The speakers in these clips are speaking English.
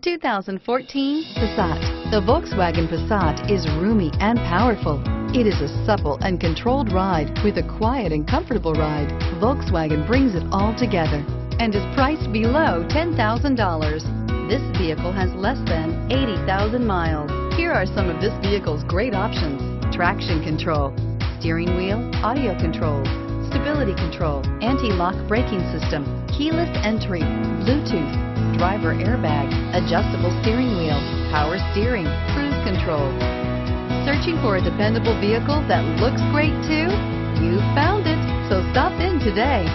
2014 Passat. The Volkswagen Passat is roomy and powerful. It is a supple and controlled ride with a quiet and comfortable ride. Volkswagen brings it all together and is priced below $10,000. This vehicle has less than 80,000 miles. Here are some of this vehicle's great options: traction control, steering wheel audio controls, stability control, anti-lock braking system, keyless entry, Bluetooth, driver airbag, adjustable steering wheel, power steering, cruise control. Searching for a dependable vehicle that looks great too? You found it, so stop in today.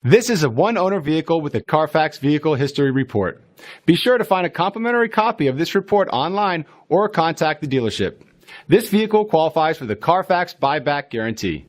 This is a one-owner vehicle with a Carfax Vehicle History Report. Be sure to find a complimentary copy of this report online or contact the dealership. This vehicle qualifies for the Carfax Buyback Guarantee.